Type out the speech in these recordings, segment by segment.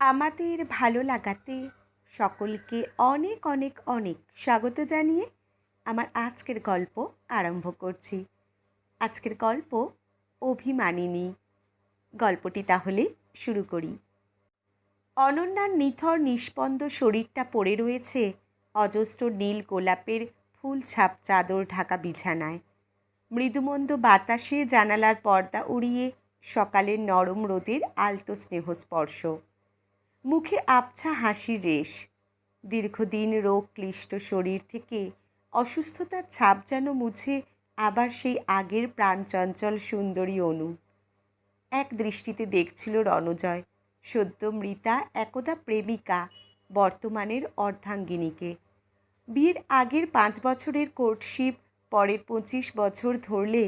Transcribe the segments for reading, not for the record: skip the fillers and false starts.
আমাদের ভালো লাগাতে সকলকে অনেক অনেক অনেক স্বাগত জানিয়ে আমার আজকের গল্প আরম্ভ করছি। আজকের গল্প অভিমানিনী। গল্পটি তাহলে শুরু করি। অনন্যার নিথর নিস্পন্দ শরীরটা পড়ে রয়েছে অজস্র নীল গোলাপের ফুল ছাপ চাদর ঢাকা বিছানায়। মৃদুমন্দ বাতাসে জানালার পর্দা উড়িয়ে সকালের নরম রোদের আলতো স্নেহস্পর্শ। মুখে আবছা হাসির রেশ। দীর্ঘদিন রোগ ক্লিষ্ট শরীর থেকে অসুস্থতার ছাপ যেন মুছে আবার সেই আগের প্রাণচঞ্চল সুন্দরী অনু। এক দৃষ্টিতে দেখছিল রণজয় সদ্য মৃতা একদা প্রেমিকা, বর্তমানের অর্ধাঙ্গিনীকে। বিয়ের আগের 5 বছরের কোর্টশিপ, পরের 25 বছর ধরলে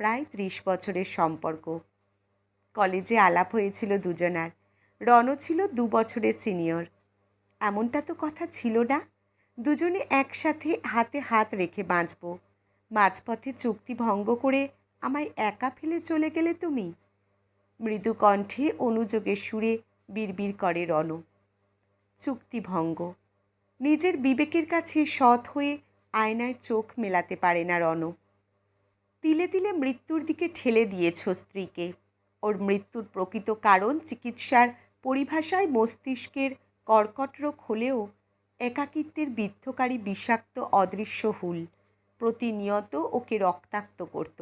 প্রায় 30 বছরের সম্পর্ক। কলেজে আলাপ হয়েছিল দুজনার। রণ ছিল 2 বছরের সিনিয়র। এমনটা তো কথা ছিল না, দুজনে একসাথে হাতে হাত রেখে বাঁচব। মাঝপথে চুক্তি ভঙ্গ করে আমায় একা ফেলে চলে গেলে তুমি। মৃদু কণ্ঠে অনুযোগের সুরে বিড়বিড় করে রণ। চুক্তি ভঙ্গ? নিজের বিবেকের কাছে সৎ হয়ে আয়নায় চোখ মেলাতে পারে না রণ। তিলে তিলে মৃত্যুর দিকে ঠেলে দিয়েছ স্ত্রীকে। ওর মৃত্যুর প্রকৃত কারণ চিকিৎসার পরিভাষায় মস্তিষ্কের কর্কট রোগ হলেও একাকিত্বের বিদ্ধকারী বিষাক্ত অদৃশ্য হুল প্রতিনিয়ত ওকে রক্তাক্ত করত।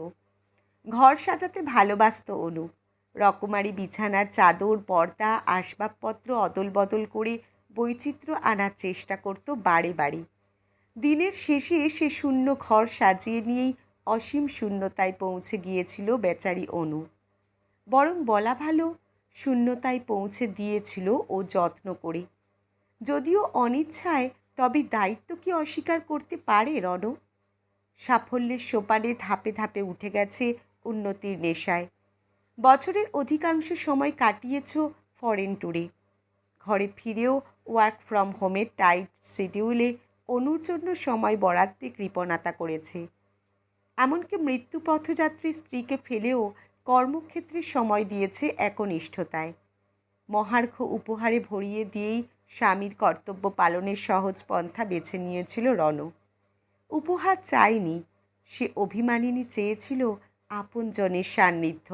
ঘর সাজাতে ভালোবাসত অনু। রকমারি বিছানার চাদর, পর্দা, আসবাবপত্র অদল বদল করে বৈচিত্র্য আনার চেষ্টা করত বারে বারে। দিনের শেষে সে শূন্য ঘর সাজিয়ে নিয়েই অসীম শূন্যতায় পৌঁছে গিয়েছিল বেচারি অনু। বরং বলা ভালো, শূন্যতায় পৌঁছে দিয়েছিল ও যত্ন করে। যদিও অনিচ্ছায়, তবে দায়িত্ব কি অস্বীকার করতে পারে রণ? সাফল্যের সোপানে ধাপে ধাপে উঠে গেছে উন্নতির নেশায়। বছরের অধিকাংশ সময় কাটিয়েছ ফরেন ট্যুরে। ঘরে ফিরেও ওয়ার্ক ফ্রম হোমের টাইট শিডিউলে অনুর জন্য সময় বরাদ্দে কৃপণতা করেছে। এমনকি মৃত্যু পথযাত্রী স্ত্রীকে ফেলেও কর্মক্ষেত্রে সময় দিয়েছে একনিষ্ঠতায়। মহার্ঘ উপহারে ভরিয়ে দিয়েই স্বামীর কর্তব্য পালনের সহজ পন্থা বেছে নিয়েছিল রণ। উপহার চায়নি, সে অভিমানিনী চেয়েছিল আপনজনের সান্নিধ্য।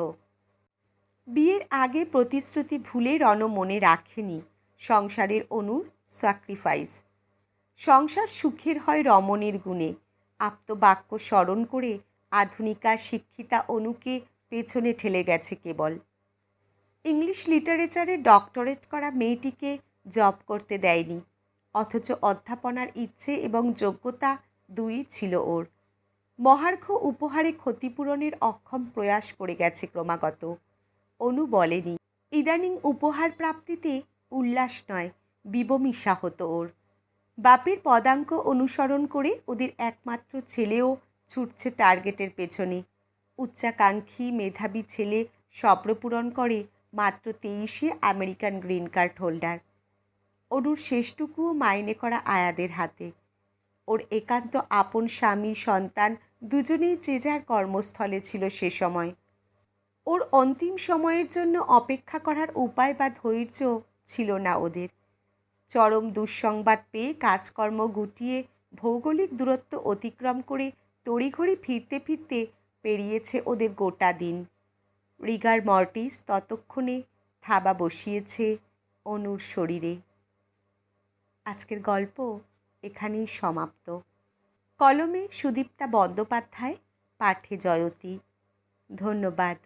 বিয়ের আগে প্রতিশ্রুতি ভুলে রণ মনে রাখেনি সংসারের অনুর স্যাক্রিফাইস। সংসার সুখের হয় রমণীর গুণে। আপ্তবাক্য স্মরণ করে আধুনিকা শিক্ষিতা অনুকে পেছনে ঠেলে গেছে কেবল। ইংলিশ লিটারেচারে ডক্টরেট করা মেয়েটিকে জব করতে দেয়নি, অথচ অধ্যাপনার ইচ্ছে এবং যোগ্যতা দুই ছিল ওর। মহার্ঘ উপহারে ক্ষতিপূরণের অক্ষম প্রয়াস করে গেছে ক্রমাগত। অনু বলেনি। ইদানিং উপহার প্রাপ্তিতে উল্লাস নয়, বিবমিষা হতো ওর। বাপের পদাঙ্ক অনুসরণ করে ওদের একমাত্র ছেলেও ছুটছে টার্গেটের পেছনে। উচ্চাকাঙ্ক্ষী মেধাবী ছেলে স্বপ্ন পূরণ করে মাত্র 23-এ আমেরিকান গ্রিন কার্ড হোল্ডার। অনুর শেষটুকুও মাইনে করা আয়াদের হাতে। ওর একান্ত আপন স্বামী সন্তান দুজনেই যে যার কর্মস্থলে ছিল সে সময়। ওর অন্তিম সময়ের জন্য অপেক্ষা করার উপায় বা ধৈর্য ছিল না ওদের। চরম দুঃসংবাদ পেয়ে কাজকর্ম গুটিয়ে ভৌগোলিক দূরত্ব অতিক্রম করে তড়িঘড়ি ফিরতে ফিরতে পেরিয়েছে ওদের গোটা দিন। রিগার মর্টিস ততক্ষণে থাবা বসিয়েছে অনুর শরীরে। আজকের গল্প এখানেই সমাপ্ত। কলমে সুদীপ্তা বন্দ্যোপাধ্যায়, পাঠে জয়তী। ধন্যবাদ।